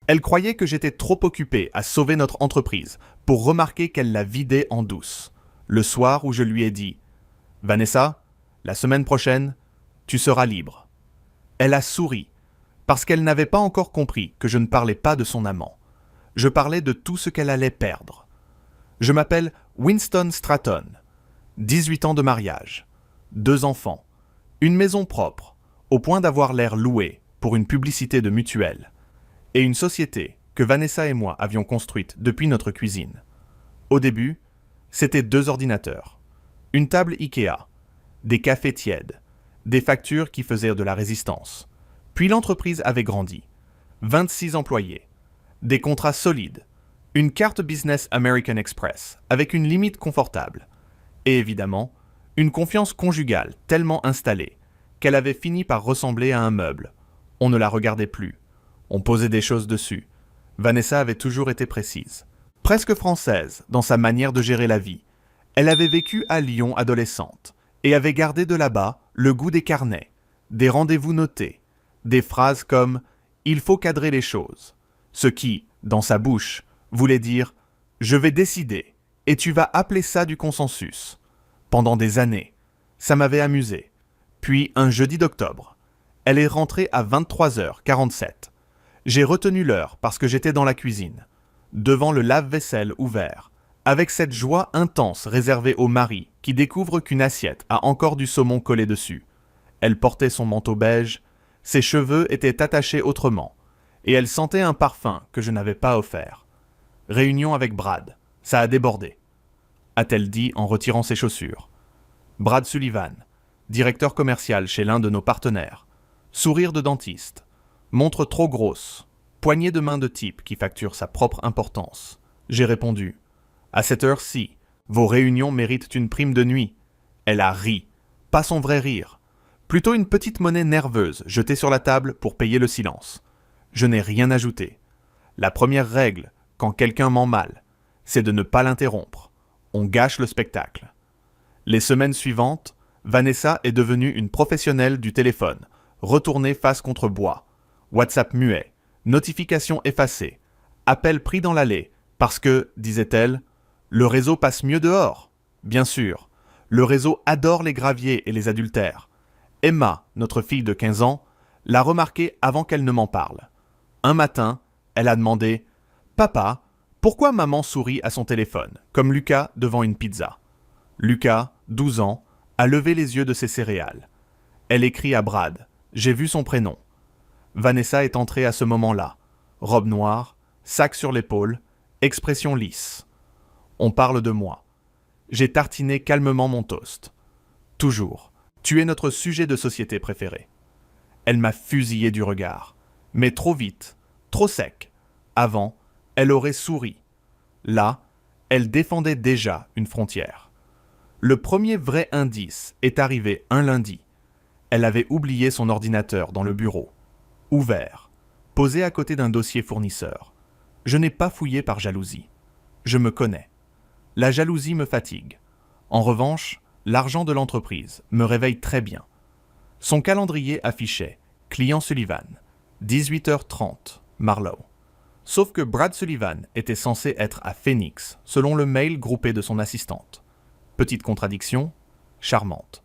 Elle croyait que j'étais trop occupé à sauver notre entreprise pour remarquer qu'elle la vidait en douce. Le soir où je lui ai dit « Vanessa, la semaine prochaine, tu seras libre ». Elle a souri, parce qu'elle n'avait pas encore compris que je ne parlais pas de son amant. Je parlais de tout ce qu'elle allait perdre. Je m'appelle Winston Stratton, 18 ans de mariage, 2 enfants, une maison propre, au point d'avoir l'air loué pour une publicité de mutuelle, et une société que Vanessa et moi avions construite depuis notre cuisine. Au début, c'était 2 ordinateurs, une table Ikea, des cafés tièdes, des factures qui faisaient de la résistance. Puis l'entreprise avait grandi. 26 employés, des contrats solides, une carte business American Express avec une limite confortable, et évidemment, une confiance conjugale tellement installée qu'elle avait fini par ressembler à un meuble. On ne la regardait plus. On posait des choses dessus. Vanessa avait toujours été précise. Presque française dans sa manière de gérer la vie. Elle avait vécu à Lyon adolescente et avait gardé de là-bas le goût des carnets, des rendez-vous notés, des phrases comme « il faut cadrer les choses », ce qui, dans sa bouche, voulait dire « je vais décider et tu vas appeler ça du consensus ». Pendant des années, ça m'avait amusé. Puis, un jeudi d'octobre, elle est rentrée à 23h47. J'ai retenu l'heure parce que j'étais dans la cuisine, devant le lave-vaisselle ouvert, avec cette joie intense réservée aux maris qui découvrent qu'une assiette a encore du saumon collé dessus. Elle portait son manteau beige, ses cheveux étaient attachés autrement, et elle sentait un parfum que je n'avais pas offert. Réunion avec Brad, ça a débordé, a-t-elle dit en retirant ses chaussures. Brad Sullivan, directeur commercial chez l'un de nos partenaires. Sourire de dentiste. Montre trop grosse. Poignée de main de type qui facture sa propre importance. J'ai répondu. À cette heure-ci, vos réunions méritent une prime de nuit. Elle a ri. Pas son vrai rire. Plutôt une petite monnaie nerveuse jetée sur la table pour payer le silence. Je n'ai rien ajouté. La première règle, quand quelqu'un ment mal, c'est de ne pas l'interrompre. On gâche le spectacle. Les semaines suivantes, Vanessa est devenue une professionnelle du téléphone, retournée face contre bois, WhatsApp muet, notifications effacées, appel pris dans l'allée, parce que, disait-elle, le réseau passe mieux dehors. Bien sûr, le réseau adore les graviers et les adultères. Emma, notre fille de 15 ans, l'a remarqué avant qu'elle ne m'en parle. Un matin, elle a demandé « Papa, pourquoi maman sourit à son téléphone, comme Lucas devant une pizza ?» Lucas, 12 ans, a levé les yeux de ses céréales. Elle écrit à Brad. J'ai vu son prénom. Vanessa est entrée à ce moment-là. Robe noire, sac sur l'épaule, expression lisse. On parle de moi. J'ai tartiné calmement mon toast. Toujours. Tu es notre sujet de société préféré. Elle m'a fusillé du regard. Mais trop vite, trop sec. Avant, elle aurait souri. Là, elle défendait déjà une frontière. Le premier vrai indice est arrivé un lundi. Elle avait oublié son ordinateur dans le bureau. Ouvert, posé à côté d'un dossier fournisseur. Je n'ai pas fouillé par jalousie. Je me connais. La jalousie me fatigue. En revanche, l'argent de l'entreprise me réveille très bien. Son calendrier affichait « Client Sullivan, 18h30, Marlow ». Sauf que Brad Sullivan était censé être à Phoenix, selon le mail groupé de son assistante. Petite contradiction, charmante.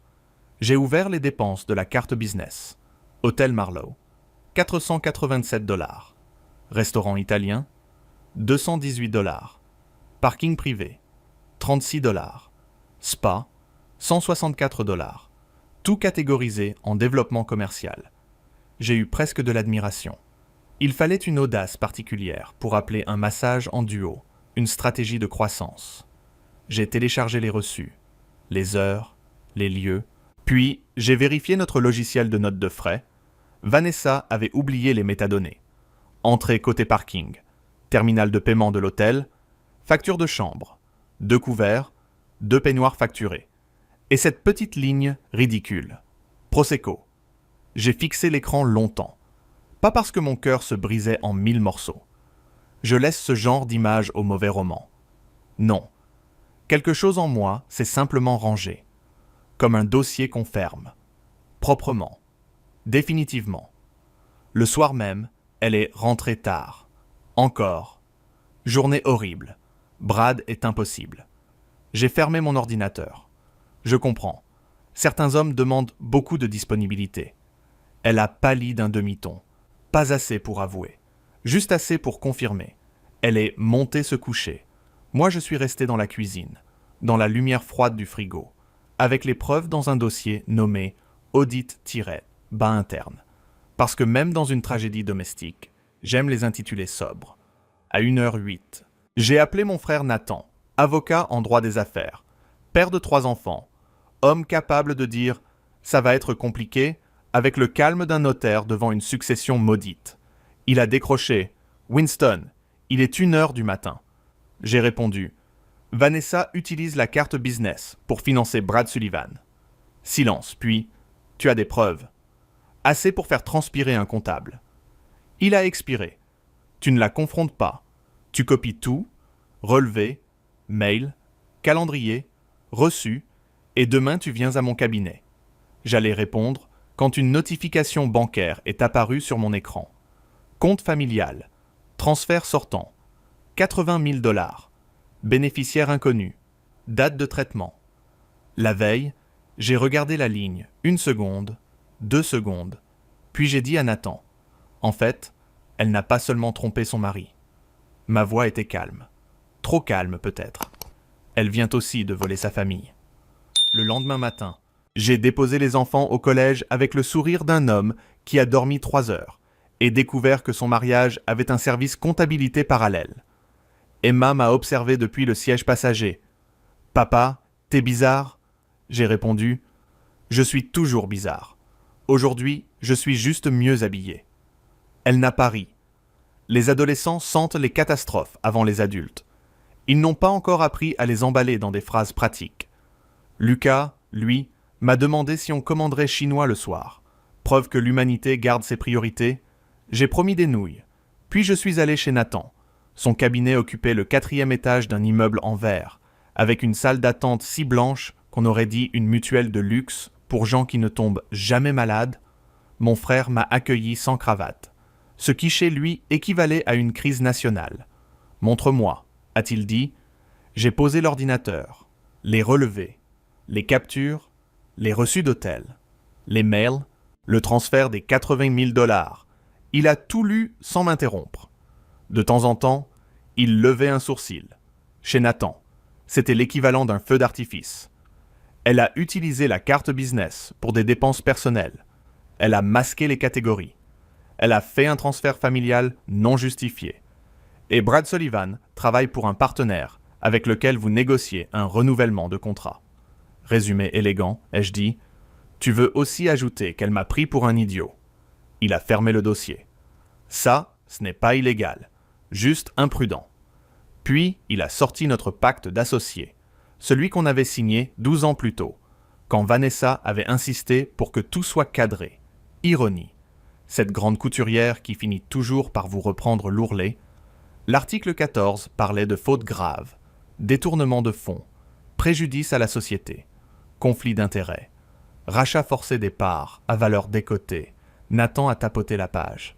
J'ai ouvert les dépenses de la carte business. Hôtel Marlow, 487 $. Restaurant italien, 218 $. Parking privé, 36 $. Spa, 164 $. Tout catégorisé en développement commercial. J'ai eu presque de l'admiration. Il fallait une audace particulière pour appeler un massage en duo une stratégie de croissance. J'ai téléchargé les reçus, les heures, les lieux, puis j'ai vérifié notre logiciel de notes de frais. Vanessa avait oublié les métadonnées. Entrée côté parking, terminal de paiement de l'hôtel, facture de chambre, 2 couverts, 2 peignoirs facturés. Et cette petite ligne ridicule. Prosecco. J'ai fixé l'écran longtemps. Pas parce que mon cœur se brisait en 1000 morceaux. Je laisse ce genre d'image aux mauvais romans. Non. Quelque chose en moi s'est simplement rangé. Comme un dossier qu'on ferme. Proprement. Définitivement. Le soir même, elle est rentrée tard. Encore. Journée horrible. Brad est impossible. J'ai fermé mon ordinateur. Je comprends. Certains hommes demandent beaucoup de disponibilité. Elle a pâli d'un demi-ton. Pas assez pour avouer. Juste assez pour confirmer. Elle est montée se coucher. Moi, je suis resté dans la cuisine, dans la lumière froide du frigo, avec les preuves dans un dossier nommé Audit-bas interne. Parce que même dans une tragédie domestique, j'aime les intituler sobres. À 1h08, j'ai appelé mon frère Nathan, avocat en droit des affaires, père de 3 enfants, homme capable de dire « ça va être compliqué » avec le calme d'un notaire devant une succession maudite. Il a décroché « Winston, il est 1h du matin ». J'ai répondu « Vanessa utilise la carte business pour financer Brad Sullivan ». Silence, puis « Tu as des preuves ». Assez pour faire transpirer un comptable. Il a expiré. Tu ne la confrontes pas. Tu copies tout, relevé, mail, calendrier, reçu, et demain tu viens à mon cabinet. J'allais répondre quand une notification bancaire est apparue sur mon écran. Compte familial, transfert sortant, 80 000 $, bénéficiaire inconnu, date de traitement. La veille, j'ai regardé la ligne 1 seconde, 2 secondes, puis j'ai dit à Nathan, en fait, elle n'a pas seulement trompé son mari. Ma voix était calme. Trop calme peut-être. Elle vient aussi de voler sa famille. Le lendemain matin, j'ai déposé les enfants au collège avec le sourire d'un homme qui a dormi 3 heures et découvert que son mariage avait un service comptabilité parallèle. Emma m'a observé depuis le siège passager. « Papa, t'es bizarre ?» J'ai répondu « Je suis toujours bizarre. Aujourd'hui, je suis juste mieux habillé. » Elle n'a pas ri. Les adolescents sentent les catastrophes avant les adultes. Ils n'ont pas encore appris à les emballer dans des phrases pratiques. Lucas, lui, m'a demandé si on commanderait chinois le soir. Preuve que l'humanité garde ses priorités. J'ai promis des nouilles. Puis je suis allé chez Nathan. Son cabinet occupait le 4e étage d'un immeuble en verre, avec une salle d'attente si blanche qu'on aurait dit une mutuelle de luxe pour gens qui ne tombent jamais malades. Mon frère m'a accueilli sans cravate, ce qui chez lui équivalait à une crise nationale. « Montre-moi », a-t-il dit. J'ai posé l'ordinateur, les relevés, les captures, les reçus d'hôtel, les mails, le transfert des 80 000 $. Il a tout lu sans m'interrompre. De temps en temps, il levait un sourcil. Chez Nathan, c'était l'équivalent d'un feu d'artifice. Elle a utilisé la carte business pour des dépenses personnelles. Elle a masqué les catégories. Elle a fait un transfert familial non justifié. Et Brad Sullivan travaille pour un partenaire avec lequel vous négociez un renouvellement de contrat. Résumé élégant, ai-je dit, tu veux aussi ajouter qu'elle m'a pris pour un idiot. Il a fermé le dossier. Ça, ce n'est pas illégal, juste imprudent. Puis, il a sorti notre pacte d'associés, celui qu'on avait signé 12 ans plus tôt, quand Vanessa avait insisté pour que tout soit cadré. Ironie. Cette grande couturière qui finit toujours par vous reprendre l'ourlet. L'article 14 parlait de fautes graves, détournement de fonds, préjudice à la société, conflit d'intérêts, rachat forcé des parts à valeur décotée. Nathan a tapoté la page.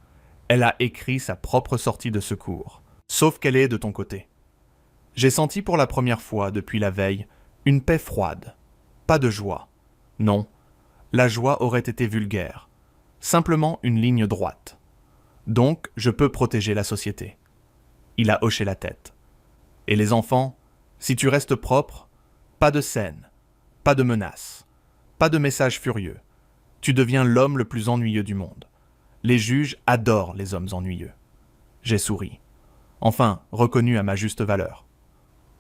Elle a écrit sa propre sortie de secours, sauf qu'elle est de ton côté. J'ai senti pour la première fois depuis la veille une paix froide, pas de joie. Non, la joie aurait été vulgaire, simplement une ligne droite. Donc, je peux protéger la société. Il a hoché la tête. Et les enfants, si tu restes propre, pas de scène, pas de menaces, pas de messages furieux. Tu deviens l'homme le plus ennuyeux du monde. Les juges adorent les hommes ennuyeux. J'ai souri. Enfin, reconnu à ma juste valeur.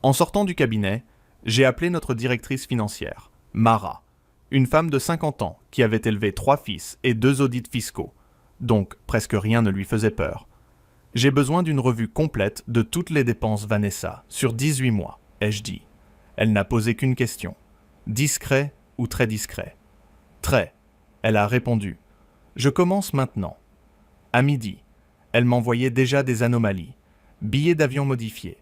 En sortant du cabinet, j'ai appelé notre directrice financière, Mara, une femme de 50 ans qui avait élevé 3 fils et 2 audits fiscaux, donc presque rien ne lui faisait peur. J'ai besoin d'une revue complète de toutes les dépenses Vanessa sur 18 mois, ai-je dit. Elle n'a posé qu'une question. Discret ou très discret? Très. Elle a répondu. Je commence maintenant. À midi, elle m'envoyait déjà des anomalies. Billets d'avion modifiés.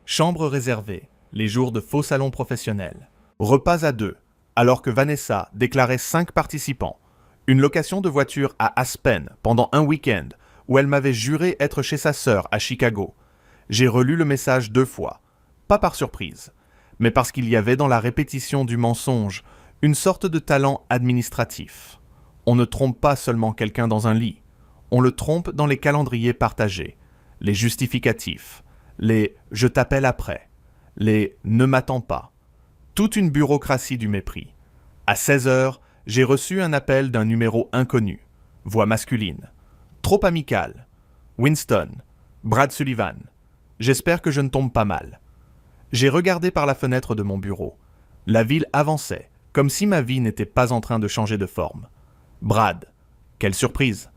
Chambres réservées, les jours de faux salons professionnels. Repas à 2, alors que Vanessa déclarait 5 participants. Une location de voiture à Aspen pendant un week-end où elle m'avait juré être chez sa sœur à Chicago. J'ai relu le message 2 fois, pas par surprise, mais parce qu'il y avait dans la répétition du mensonge une sorte de talent administratif. On ne trompe pas seulement quelqu'un dans un lit, on le trompe dans les calendriers partagés, les justificatifs, les « je t'appelle après », les « ne m'attends pas », toute une bureaucratie du mépris. À 16 heures, j'ai reçu un appel d'un numéro inconnu, voix masculine, trop amical. Winston, Brad Sullivan. J'espère que je ne tombe pas mal. J'ai regardé par la fenêtre de mon bureau. La ville avançait, comme si ma vie n'était pas en train de changer de forme. Brad, quelle surprise.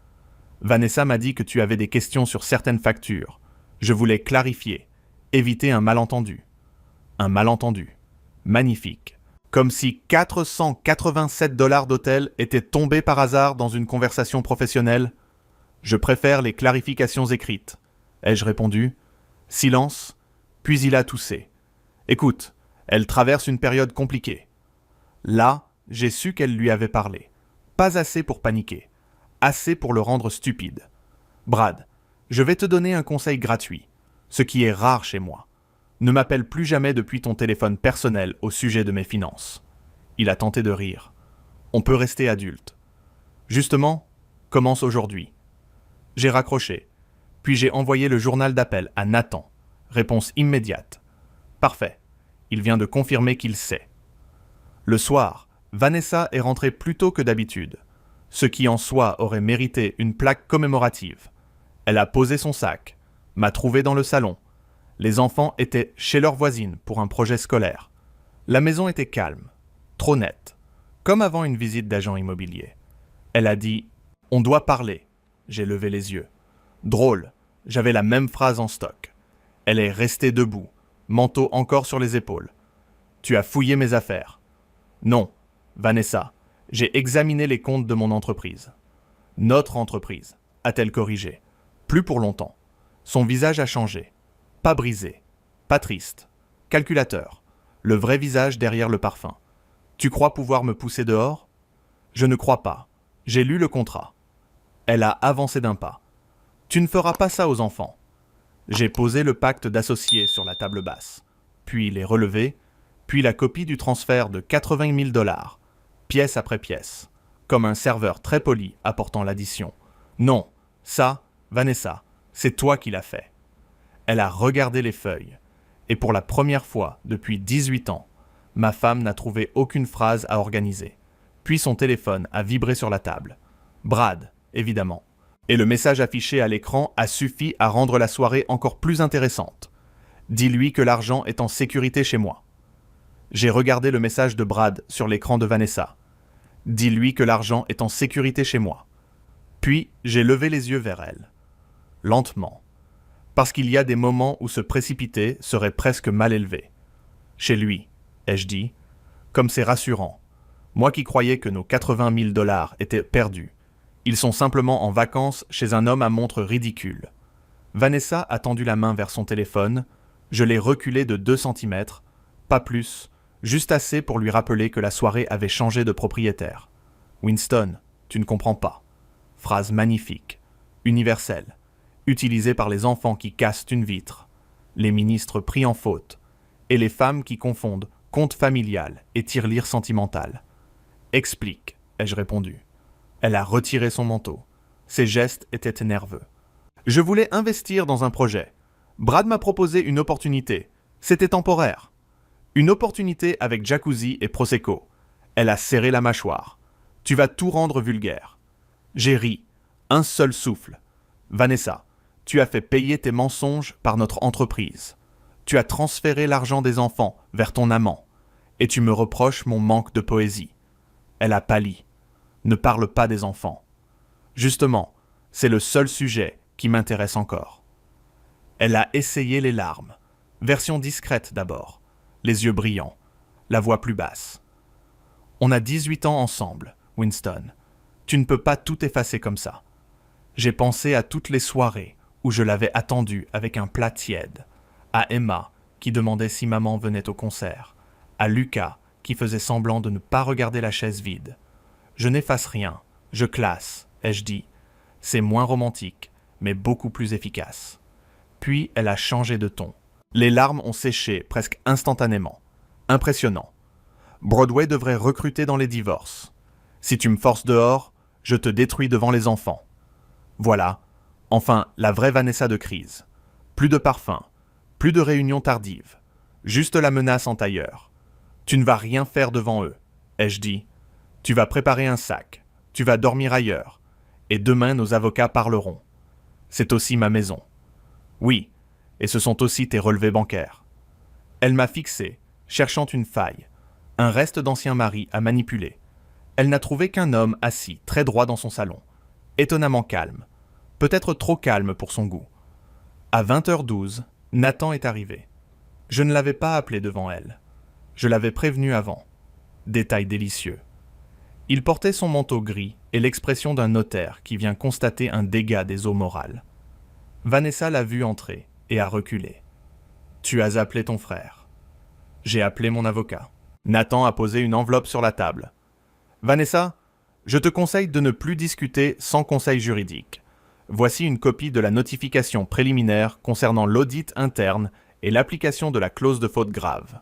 Vanessa m'a dit que tu avais des questions sur certaines factures. Je voulais clarifier, éviter un malentendu. Un malentendu. Magnifique. Comme si 487 $ d'hôtel étaient tombés par hasard dans une conversation professionnelle. Je préfère les clarifications écrites. Ai-je répondu? Silence, puis il a toussé. Écoute, elle traverse une période compliquée. Là, j'ai su qu'elle lui avait parlé. Pas assez pour paniquer. Assez pour le rendre stupide. Brad, je vais te donner un conseil gratuit, ce qui est rare chez moi. Ne m'appelle plus jamais depuis ton téléphone personnel au sujet de mes finances. Il a tenté de rire. On peut rester adulte. Justement, commence aujourd'hui. J'ai raccroché, puis j'ai envoyé le journal d'appel à Nathan. Réponse immédiate. Parfait. Il vient de confirmer qu'il sait. Le soir, Vanessa est rentrée plus tôt que d'habitude, ce qui en soi aurait mérité une plaque commémorative. Elle a posé son sac, m'a trouvé dans le salon. Les enfants étaient chez leur voisine pour un projet scolaire. La maison était calme, trop nette, comme avant une visite d'agent immobilier. Elle a dit « On doit parler ». J'ai levé les yeux. Drôle, j'avais la même phrase en stock. Elle est restée debout, manteau encore sur les épaules. « Tu as fouillé mes affaires ». « Non, Vanessa, j'ai examiné les comptes de mon entreprise. »« Notre entreprise », a-t-elle corrigé. Plus pour longtemps. Son visage a changé. Pas brisé, pas triste. Calculateur, le vrai visage derrière le parfum. « Tu crois pouvoir me pousser dehors ?»« Je ne crois pas. J'ai lu le contrat. » Elle a avancé d'un pas. « Tu ne feras pas ça aux enfants. » J'ai posé le pacte d'associés sur la table basse, puis les relevés, puis la copie du transfert de 80 000 $, pièce après pièce, comme un serveur très poli apportant l'addition. Non, ça, Vanessa, c'est toi qui l'as fait. Elle a regardé les feuilles, et pour la première fois depuis 18 ans, ma femme n'a trouvé aucune phrase à organiser. Puis son téléphone a vibré sur la table. Brad, évidemment. Et le message affiché à l'écran a suffi à rendre la soirée encore plus intéressante. Dis-lui que l'argent est en sécurité chez moi. J'ai regardé le message de Brad sur l'écran de Vanessa. Dis-lui que l'argent est en sécurité chez moi. Puis j'ai levé les yeux vers elle. Lentement. Parce qu'il y a des moments où se précipiter serait presque mal élevé. Chez lui, ai-je dit, comme c'est rassurant. Moi qui croyais que nos 80 000 $ étaient perdus. Ils sont simplement en vacances chez un homme à montre ridicule. Vanessa a tendu la main vers son téléphone. Je l'ai reculé de 2 cm, pas plus, juste assez pour lui rappeler que la soirée avait changé de propriétaire. Winston, tu ne comprends pas. Phrase magnifique, universelle, utilisée par les enfants qui cassent une vitre, les ministres pris en faute, et les femmes qui confondent conte familial et tirelire sentimental. Explique, ai-je répondu. Elle a retiré son manteau. Ses gestes étaient nerveux. Je voulais investir dans un projet. Brad m'a proposé une opportunité. C'était temporaire. Une opportunité avec jacuzzi et prosecco. Elle a serré la mâchoire. Tu vas tout rendre vulgaire. J'ai ri. Un seul souffle. Vanessa, tu as fait payer tes mensonges par notre entreprise. Tu as transféré l'argent des enfants vers ton amant. Et tu me reproches mon manque de poésie. Elle a pâli. Ne parle pas des enfants. Justement, c'est le seul sujet qui m'intéresse encore. Elle a essayé les larmes. Version discrète d'abord. Les yeux brillants. La voix plus basse. On a 18 ans ensemble, Winston. Tu ne peux pas tout effacer comme ça. J'ai pensé à toutes les soirées où je l'avais attendue avec un plat tiède. À Emma, qui demandait si maman venait au concert. À Lucas, qui faisait semblant de ne pas regarder la chaise vide. Je n'efface rien, je classe, ai-je dit. C'est moins romantique, mais beaucoup plus efficace. Puis elle a changé de ton. Les larmes ont séché presque instantanément. Impressionnant. Broadway devrait recruter dans les divorces. Si tu me forces dehors, je te détruis devant les enfants. Voilà, enfin, la vraie Vanessa de crise. Plus de parfum, plus de réunions tardives. Juste la menace en tailleur. Tu ne vas rien faire devant eux, ai-je dit. Tu vas préparer un sac, tu vas dormir ailleurs, et demain nos avocats parleront. C'est aussi ma maison. Oui, et ce sont aussi tes relevés bancaires. Elle m'a fixé, cherchant une faille, un reste d'ancien mari à manipuler. Elle n'a trouvé qu'un homme assis, très droit dans son salon, étonnamment calme, peut-être trop calme pour son goût. À 20h12, Nathan est arrivé. Je ne l'avais pas appelé devant elle. Je l'avais prévenu avant. Détail délicieux. Il portait son manteau gris et l'expression d'un notaire qui vient constater un dégât des eaux morales. Vanessa l'a vu entrer et a reculé. « Tu as appelé ton frère. » J'ai appelé mon avocat. Nathan a posé une enveloppe sur la table. « Vanessa, je te conseille de ne plus discuter sans conseil juridique. Voici une copie de la notification préliminaire concernant l'audit interne et l'application de la clause de faute grave. »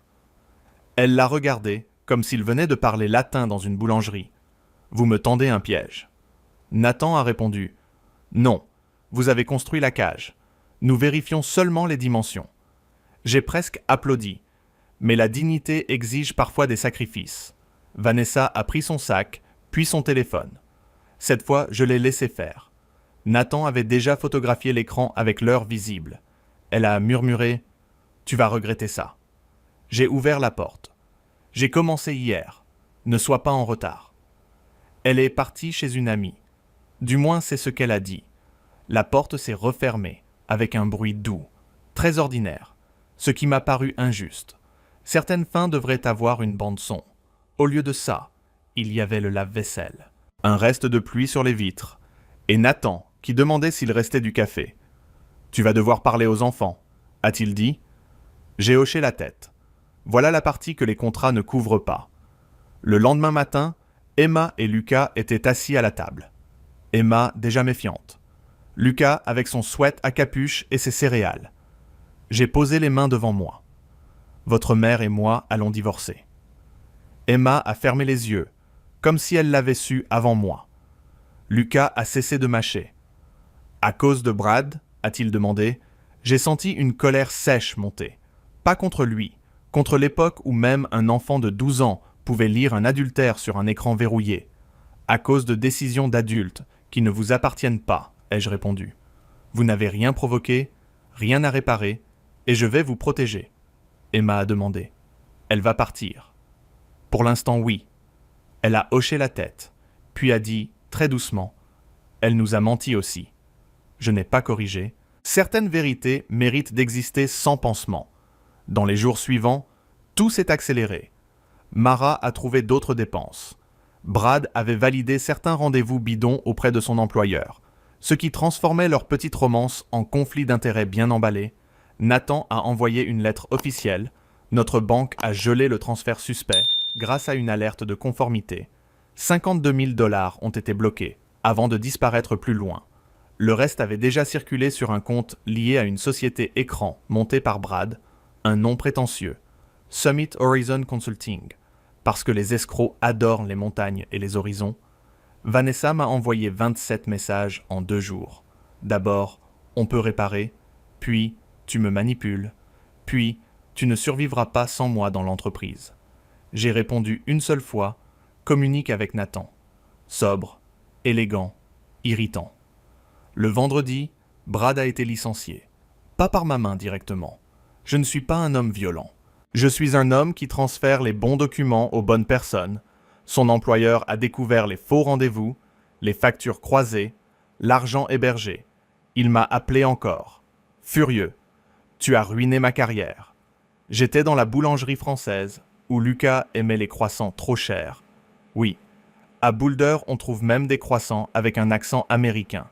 Elle l'a regardé comme s'il venait de parler latin dans une boulangerie. « Vous me tendez un piège. » Nathan a répondu « Non, vous avez construit la cage. Nous vérifions seulement les dimensions. » J'ai presque applaudi, mais la dignité exige parfois des sacrifices. Vanessa a pris son sac, puis son téléphone. Cette fois, je l'ai laissé faire. Nathan avait déjà photographié l'écran avec l'heure visible. Elle a murmuré « Tu vas regretter ça. » J'ai ouvert la porte. « J'ai commencé hier. Ne sois pas en retard. » Elle est partie chez une amie. Du moins, c'est ce qu'elle a dit. La porte s'est refermée, avec un bruit doux, très ordinaire, ce qui m'a paru injuste. Certaines fins devraient avoir une bande-son. Au lieu de ça, il y avait le lave-vaisselle. Un reste de pluie sur les vitres. Et Nathan, qui demandait s'il restait du café. « Tu vas devoir parler aux enfants, » a-t-il dit. J'ai hoché la tête. Voilà la partie que les contrats ne couvrent pas. Le lendemain matin, Emma et Lucas étaient assis à la table. Emma, déjà méfiante. Lucas avec son sweat à capuche et ses céréales. J'ai posé les mains devant moi. Votre mère et moi allons divorcer. Emma a fermé les yeux, comme si elle l'avait su avant moi. Lucas a cessé de mâcher. À cause de Brad, a-t-il demandé, j'ai senti une colère sèche monter. Pas contre lui, contre l'époque où même un enfant de 12 ans pouvait lire un adultère sur un écran verrouillé. À cause de décisions d'adultes qui ne vous appartiennent pas, ai-je répondu. Vous n'avez rien provoqué, rien à réparer, et je vais vous protéger. Emma a demandé. Elle va partir. Pour l'instant, oui. Elle a hoché la tête, puis a dit, très doucement, elle nous a menti aussi. Je n'ai pas corrigé. Certaines vérités méritent d'exister sans pansement. Dans les jours suivants, tout s'est accéléré. Mara a trouvé d'autres dépenses. Brad avait validé certains rendez-vous bidons auprès de son employeur, ce qui transformait leur petite romance en conflit d'intérêts bien emballé. Nathan a envoyé une lettre officielle. Notre banque a gelé le transfert suspect grâce à une alerte de conformité. 52 000 $ ont été bloqués, avant de disparaître plus loin. Le reste avait déjà circulé sur un compte lié à une société écran montée par Brad, un nom prétentieux, Summit Horizon Consulting. Parce que les escrocs adorent les montagnes et les horizons, Vanessa m'a envoyé 27 messages en 2 jours. D'abord, on peut réparer, puis tu me manipules, puis tu ne survivras pas sans moi dans l'entreprise. J'ai répondu une seule fois, communique avec Nathan. Sobre, élégant, irritant. Le vendredi, Brad a été licencié. Pas par ma main directement. Je ne suis pas un homme violent. Je suis un homme qui transfère les bons documents aux bonnes personnes. Son employeur a découvert les faux rendez-vous, les factures croisées, l'argent hébergé. Il m'a appelé encore. Furieux. Tu as ruiné ma carrière. J'étais dans la boulangerie française où Lucas aimait les croissants trop chers. Oui, à Boulder, on trouve même des croissants avec un accent américain.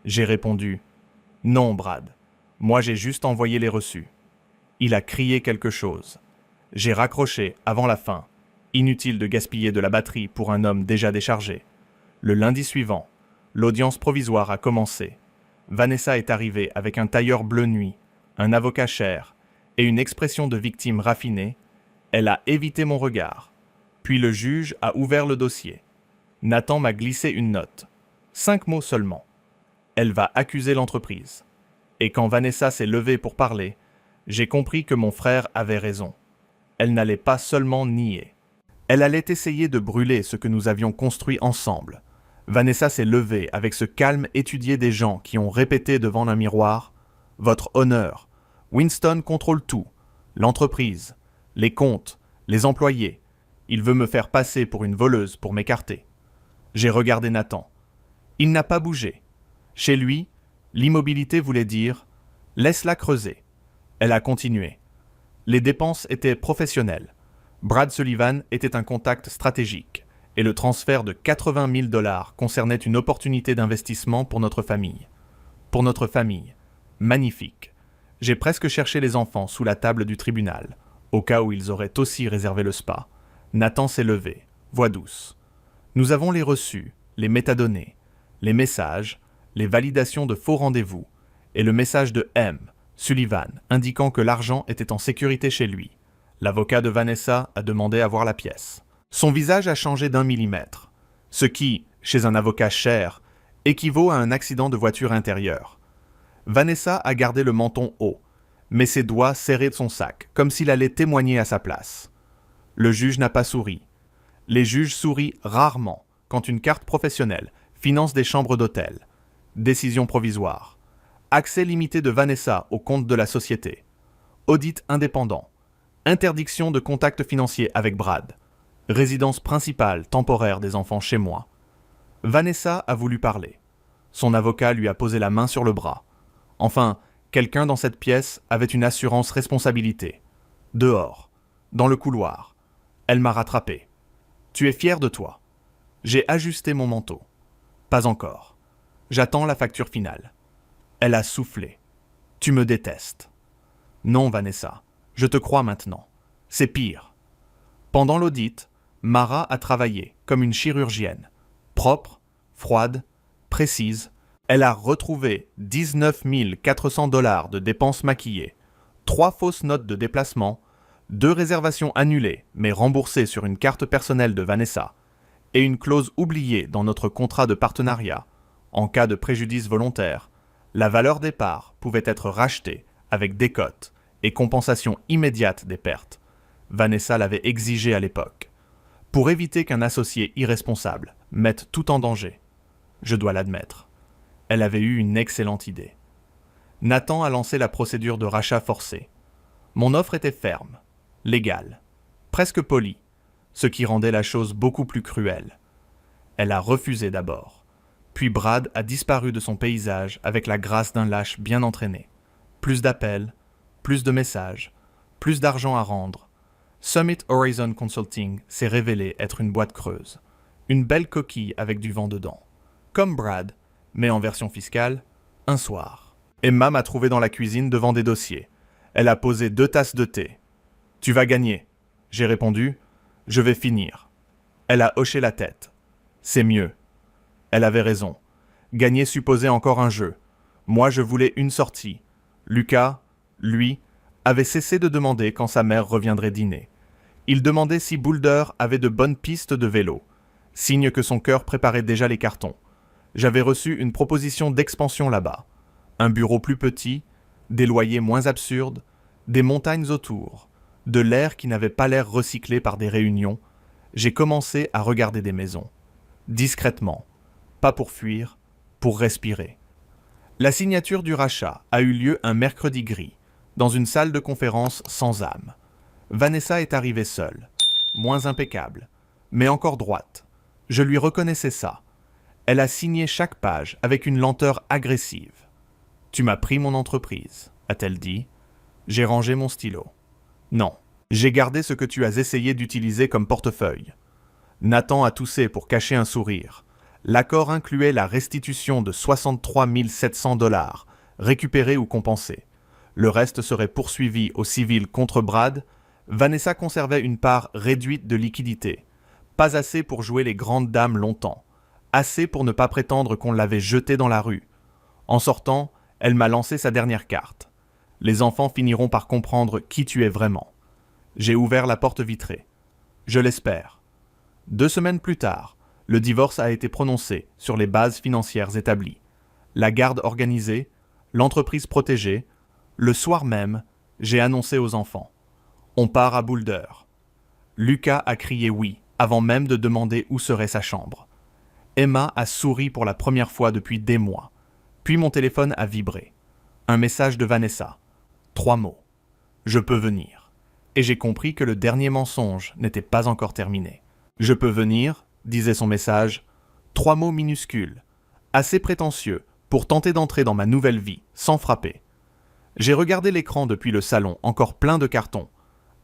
J'ai répondu « Non, Brad. Moi, j'ai juste envoyé les reçus. » Il a crié quelque chose. J'ai raccroché avant la fin. Inutile de gaspiller de la batterie pour un homme déjà déchargé. Le lundi suivant, l'audience provisoire a commencé. Vanessa est arrivée avec un tailleur bleu nuit, un avocat cher et une expression de victime raffinée. Elle a évité mon regard. Puis le juge a ouvert le dossier. Nathan m'a glissé une note. 5 mots seulement. Elle va accuser l'entreprise. Et quand Vanessa s'est levée pour parler, j'ai compris que mon frère avait raison. Elle n'allait pas seulement nier. Elle allait essayer de brûler ce que nous avions construit ensemble. Vanessa s'est levée avec ce calme étudié des gens qui ont répété devant un miroir « Votre honneur, Winston contrôle tout, l'entreprise, les comptes, les employés. Il veut me faire passer pour une voleuse pour m'écarter. » J'ai regardé Nathan. Il n'a pas bougé. Chez lui, l'immobilité voulait dire « Laisse-la creuser ». Elle a continué. Les dépenses étaient professionnelles. Brad Sullivan était un contact stratégique et le transfert de 80 000 $ concernait une opportunité d'investissement pour notre famille. Pour notre famille. Magnifique. J'ai presque cherché les enfants sous la table du tribunal, au cas où ils auraient aussi réservé le spa. Nathan s'est levé, voix douce. Nous avons les reçus, les métadonnées, les messages, les validations de faux rendez-vous et le message de M. Sullivan indiquant que l'argent était en sécurité chez lui. L'avocat de Vanessa a demandé à voir la pièce. Son visage a changé d'1 millimètre, ce qui, chez un avocat cher, équivaut à un accident de voiture intérieure. Vanessa a gardé le menton haut, mais ses doigts serrés de son sac, comme s'il allait témoigner à sa place. Le juge n'a pas souri. Les juges sourient rarement quand une carte professionnelle finance des chambres d'hôtel. Décision provisoire. Accès limité de Vanessa au compte de la société. Audit indépendant. Interdiction de contact financier avec Brad. Résidence principale temporaire des enfants chez moi. Vanessa a voulu parler. Son avocat lui a posé la main sur le bras. Enfin, quelqu'un dans cette pièce avait une assurance responsabilité. Dehors, dans le couloir. Elle m'a rattrapé. Tu es fier de toi. J'ai ajusté mon manteau. Pas encore. J'attends la facture finale. Elle a soufflé. Tu me détestes. Non, Vanessa. Je te crois maintenant. C'est pire. Pendant l'audit, Mara a travaillé comme une chirurgienne. Propre, froide, précise. Elle a retrouvé 19 400 $ de dépenses maquillées, 3 fausses notes de déplacement, 2 réservations annulées mais remboursées sur une carte personnelle de Vanessa, et une clause oubliée dans notre contrat de partenariat. En cas de préjudice volontaire, la valeur des parts pouvait être rachetée avec décote et compensation immédiate des pertes. Vanessa l'avait exigé à l'époque, pour éviter qu'un associé irresponsable mette tout en danger. Je dois l'admettre. Elle avait eu une excellente idée. Nathan a lancé la procédure de rachat forcé. Mon offre était ferme, légale, presque polie, ce qui rendait la chose beaucoup plus cruelle. Elle a refusé d'abord. Puis Brad a disparu de son paysage avec la grâce d'un lâche bien entraîné. Plus d'appels, plus de messages, plus d'argent à rendre. Summit Horizon Consulting s'est révélé être une boîte creuse. Une belle coquille avec du vent dedans. Comme Brad, mais en version fiscale, un soir. Emma m'a trouvé dans la cuisine devant des dossiers. Elle a posé 2 tasses de thé. « Tu vas gagner. » J'ai répondu. « Je vais finir. » Elle a hoché la tête. « C'est mieux. » Elle avait raison. Gagner supposait encore un jeu. Moi, je voulais une sortie. Lucas, lui, avait cessé de demander quand sa mère reviendrait dîner. Il demandait si Boulder avait de bonnes pistes de vélo, signe que son cœur préparait déjà les cartons. J'avais reçu une proposition d'expansion là-bas. Un bureau plus petit, des loyers moins absurdes, des montagnes autour, de l'air qui n'avait pas l'air recyclé par des réunions. J'ai commencé à regarder des maisons. Discrètement. Pas pour fuir, pour respirer. La signature du rachat a eu lieu un mercredi gris, dans une salle de conférence sans âme. Vanessa est arrivée seule, moins impeccable, mais encore droite. Je lui reconnaissais ça. Elle a signé chaque page avec une lenteur agressive. « Tu m'as pris mon entreprise », a-t-elle dit. J'ai rangé mon stylo. « Non, j'ai gardé ce que tu as essayé d'utiliser comme portefeuille. » Nathan a toussé pour cacher un sourire. L'accord incluait la restitution de 63 700 $, récupérés ou compensés. Le reste serait poursuivi au civil contre Brad. Vanessa conservait une part réduite de liquidité. Pas assez pour jouer les grandes dames longtemps. Assez pour ne pas prétendre qu'on l'avait jetée dans la rue. En sortant, elle m'a lancé sa dernière carte. Les enfants finiront par comprendre qui tu es vraiment. J'ai ouvert la porte vitrée. Je l'espère. 2 semaines plus tard, le divorce a été prononcé sur les bases financières établies. La garde organisée, l'entreprise protégée. Le soir même, j'ai annoncé aux enfants. On part à Boulder. Lucas a crié oui, avant même de demander où serait sa chambre. Emma a souri pour la première fois depuis des mois. Puis mon téléphone a vibré. Un message de Vanessa. 3 mots. Je peux venir. Et j'ai compris que le dernier mensonge n'était pas encore terminé. Je peux venir, disait son message, 3 mots minuscules, assez prétentieux pour tenter d'entrer dans ma nouvelle vie sans frapper. J'ai regardé l'écran depuis le salon, encore plein de cartons.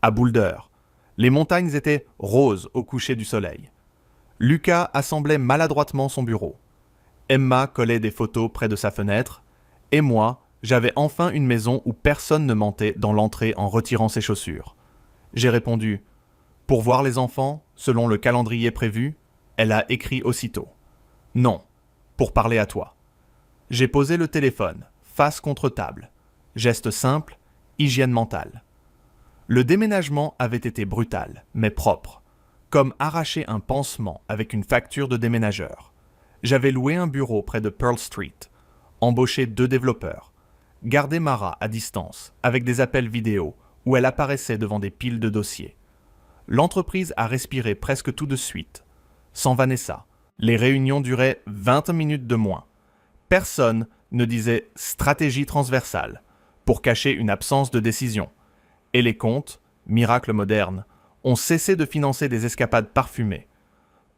À Boulder, les montagnes étaient roses au coucher du soleil. Lucas assemblait maladroitement son bureau. Emma collait des photos près de sa fenêtre, et moi, j'avais enfin une maison où personne ne mentait dans l'entrée en retirant ses chaussures. J'ai répondu « Pour voir les enfants, selon le calendrier prévu ?» Elle a écrit aussitôt « Non, pour parler à toi. » J'ai posé le téléphone, face contre table. Geste simple, hygiène mentale. Le déménagement avait été brutal, mais propre. Comme arracher un pansement avec une facture de déménageur. J'avais loué un bureau près de Pearl Street, embauché 2 développeurs, gardé Mara à distance, avec des appels vidéo, où elle apparaissait devant des piles de dossiers. L'entreprise a respiré presque tout de suite. Sans Vanessa, les réunions duraient 20 minutes de moins. Personne ne disait « stratégie transversale » pour cacher une absence de décision. Et les comptes, miracle moderne, ont cessé de financer des escapades parfumées.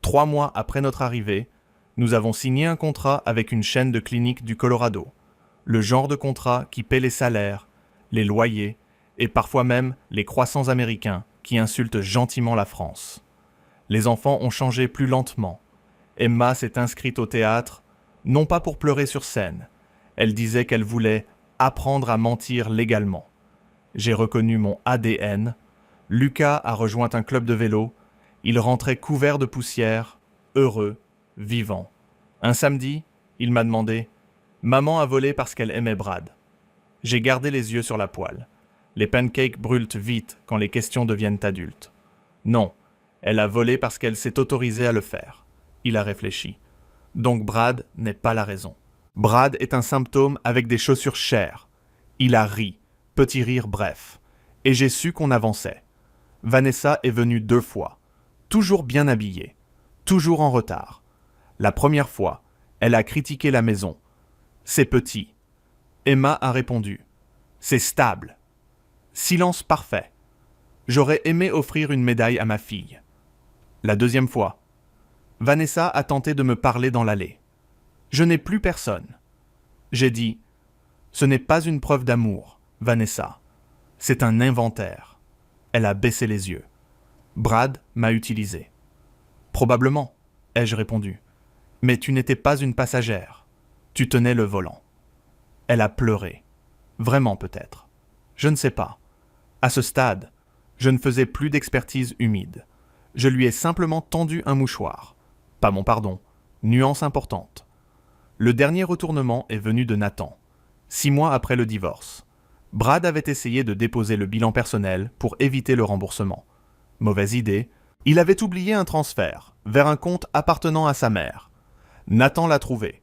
3 mois après notre arrivée, nous avons signé un contrat avec une chaîne de cliniques du Colorado. Le genre de contrat qui paie les salaires, les loyers et parfois même les croissants américains qui insultent gentiment la France. Les enfants ont changé plus lentement. Emma s'est inscrite au théâtre, non pas pour pleurer sur scène. Elle disait qu'elle voulait apprendre à mentir légalement. J'ai reconnu mon ADN. Lucas a rejoint un club de vélo. Il rentrait couvert de poussière, heureux, vivant. Un samedi, il m'a demandé « Maman a volé parce qu'elle aimait Brad ». J'ai gardé les yeux sur la poêle. Les pancakes brûlent vite quand les questions deviennent adultes. Non, elle a volé parce qu'elle s'est autorisée à le faire. Il a réfléchi. Donc Brad n'est pas la raison. Brad est un symptôme avec des chaussures chères. Il a ri, petit rire bref. Et j'ai su qu'on avançait. Vanessa est venue 2 fois. Toujours bien habillée. Toujours en retard. La première fois, elle a critiqué la maison. C'est petit. Emma a répondu. C'est stable. Silence parfait. J'aurais aimé offrir une médaille à ma fille. La deuxième fois, Vanessa a tenté de me parler dans l'allée. Je n'ai plus personne. J'ai dit, ce n'est pas une preuve d'amour, Vanessa. C'est un inventaire. Elle a baissé les yeux. Brad m'a utilisé. Probablement, ai-je répondu. Mais tu n'étais pas une passagère. Tu tenais le volant. Elle a pleuré. Vraiment peut-être. Je ne sais pas. À ce stade, je ne faisais plus d'expertise humide. Je lui ai simplement tendu un mouchoir. Pas mon pardon. Nuance importante. Le dernier retournement est venu de Nathan. 6 mois après le divorce. Brad avait essayé de déposer le bilan personnel pour éviter le remboursement. Mauvaise idée. Il avait oublié un transfert vers un compte appartenant à sa mère. Nathan l'a trouvé,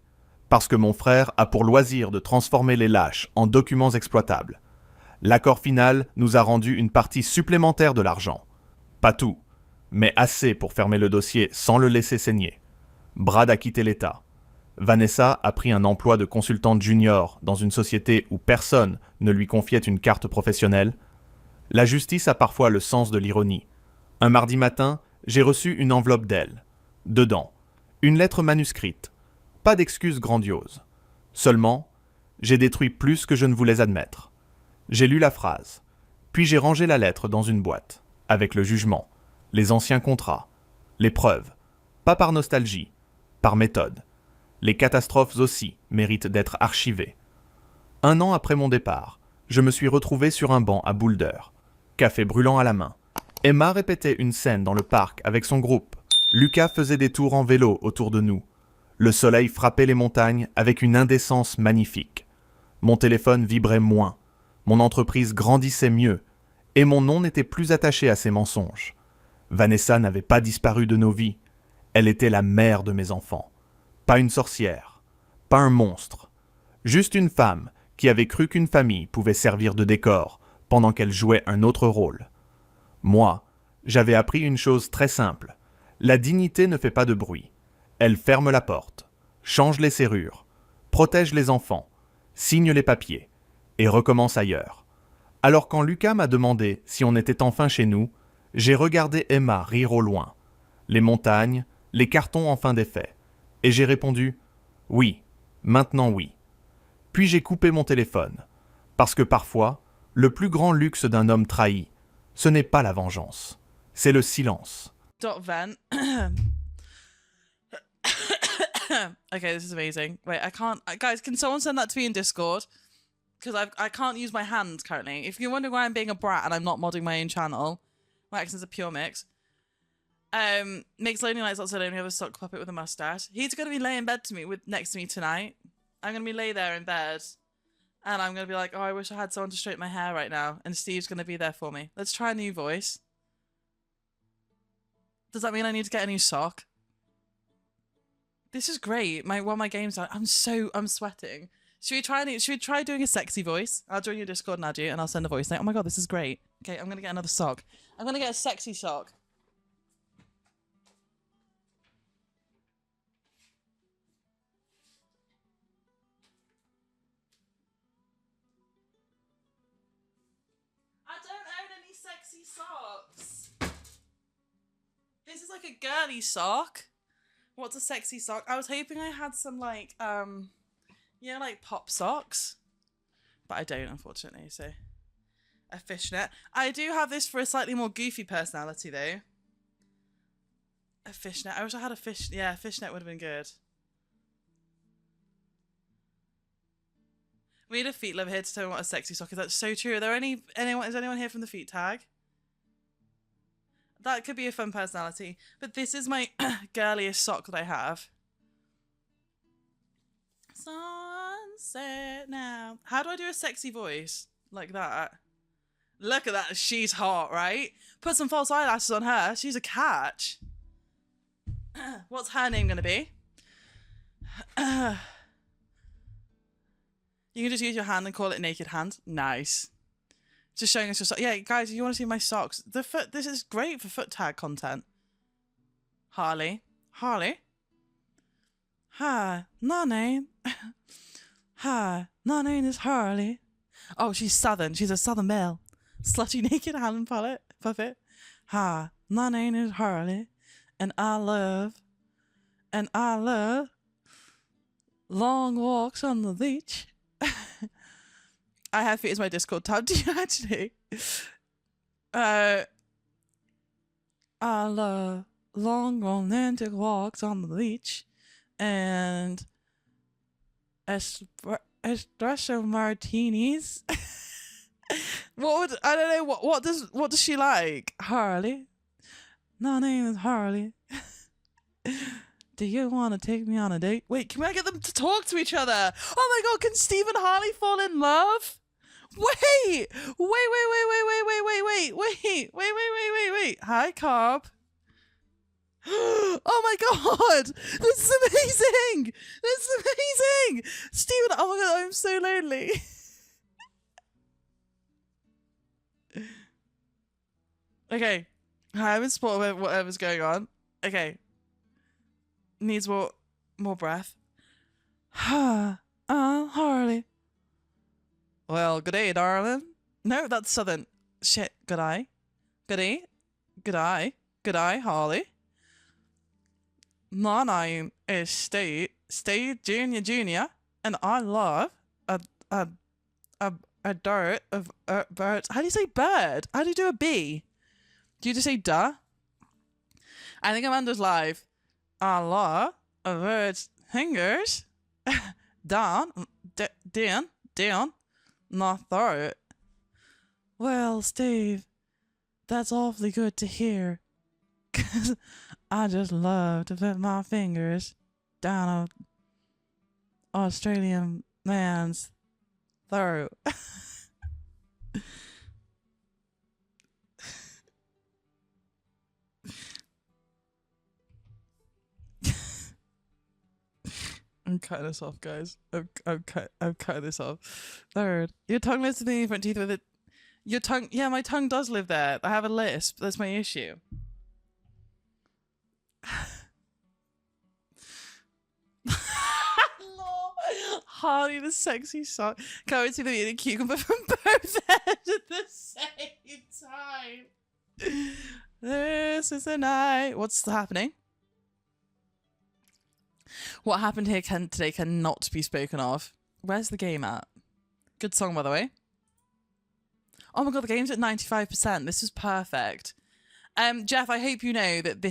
parce que mon frère a pour loisir de transformer les lâches en documents exploitables. L'accord final nous a rendu une partie supplémentaire de l'argent. Pas tout, mais assez pour fermer le dossier sans le laisser saigner. Brad a quitté l'État. Vanessa a pris un emploi de consultante junior dans une société où personne ne lui confiait une carte professionnelle. La justice a parfois le sens de l'ironie. Un mardi matin, j'ai reçu une enveloppe d'elle. Dedans, une lettre manuscrite. Pas d'excuses grandioses. Seulement, j'ai détruit plus que je ne voulais admettre. J'ai lu la phrase, puis j'ai rangé la lettre dans une boîte, avec le jugement, les anciens contrats, les preuves, pas par nostalgie, par méthode. Les catastrophes aussi méritent d'être archivées. 1 an après mon départ, je me suis retrouvé sur un banc à Boulder, café brûlant à la main. Emma répétait une scène dans le parc avec son groupe. Lucas faisait des tours en vélo autour de nous. Le soleil frappait les montagnes avec une indécence magnifique. Mon téléphone vibrait moins, mon entreprise grandissait mieux, et mon nom n'était plus attaché à ces mensonges. Vanessa n'avait pas disparu de nos vies. Elle était la mère de mes enfants. Pas une sorcière, pas un monstre. Juste une femme qui avait cru qu'une famille pouvait servir de décor pendant qu'elle jouait un autre rôle. Moi, j'avais appris une chose très simple. La dignité ne fait pas de bruit. Elle ferme la porte, change les serrures, protège les enfants, signe les papiers et recommence ailleurs. Alors quand Lucas m'a demandé si on était enfin chez nous, j'ai regardé Emma rire au loin. Les montagnes, les cartons en fin d'effet. Et j'ai répondu « Oui, maintenant oui ». Puis j'ai coupé mon téléphone. Parce que parfois, le plus grand luxe d'un homme trahi, ce n'est pas la vengeance, c'est le silence. Vent. Okay, this is amazing. Wait, I can't... Guys, can someone send that to me in Discord? Because I can't use my hands currently. If you're wondering why I'm being a brat and I'm not modding my own channel, my accent's a pure mix. Makes Lonely Nights also only have a sock puppet with a mustache. He's going to be laying in bed next to me tonight. I'm going to be lay there in bed. And I'm going to be like, oh, I wish I had someone to straighten my hair right now. And Steve's going to be there for me. Let's try a new voice. Does that mean I need to get a new sock? This is great. While my game's out, I'm sweating. Should we try doing a sexy voice? I'll join your Discord, Nadju, and I'll send a voice saying, oh my god, this is great. Okay, I'm going to get another sock. I'm going to get a sexy sock. I don't own any sexy socks. This is like a girly sock. What's a sexy sock? I was hoping I had some like, you know, like pop socks. But I don't, unfortunately, so. A fishnet. I do have this for a slightly more goofy personality, though. A fishnet. I wish I had a fish. Yeah, a fishnet would have been good. We need a feet lover here to tell me what a sexy sock is. That's so true. Are there is anyone here from the feet tag? That could be a fun personality. But this is my girliest sock that I have. Sunset now. How do I do a sexy voice? Like that. Look at that. She's hot, right? Put some false eyelashes on her. She's a catch. What's her name going to be? You can just use your hand and call it naked hand. Nice. Just showing us your socks. Yeah, guys, if you want to see my socks, this is great for foot tag content. Harley. Hi, my name. Hi, my name is Harley. Oh, she's southern. She's a southern belle. Slutty naked hand puppet. Hi, my name is Harley, and I love long walks on the beach. I have it as my Discord tab. Do you actually? I love long romantic walks on the beach and espresso martinis. I don't know what does she like? Harley. My name is Harley. Do you want to take me on a date? Wait, can I get them to talk to each other? Oh my god, can Steve and Harley fall in love? Wait. Hi, Cobb. Oh my god, this is amazing. Steven, oh my god, I'm so lonely. Okay, I haven't spotted whatever's going on. Okay. Needs more breath. Harley. Well, good day, darling. No, that's southern. Shit, good eye. Good eye, Harley. My name is Steve Junior, and I love a dirt of birds. How do you say bird? How do you do a bee? Do you just say duh? I think Amanda's live. I love a bird's fingers down, my throat. Well, Steve, that's awfully good to hear. 'Cause I just love to put my fingers down a Australian man's throat. I'm cutting this off, guys. I'm cutting this off. Third, your tongue lives in the front teeth with it. Your tongue, yeah, my tongue does live there. I have a lisp. That's my issue. Harley the sexy song. Can't see the eating cucumber from both ends at the same time. This is the night. What's happening? What happened here today cannot be spoken of. Where's the game at? Good song, by the way. Oh my god, the game's at 95%. This is perfect. Jeff, I hope you know that this is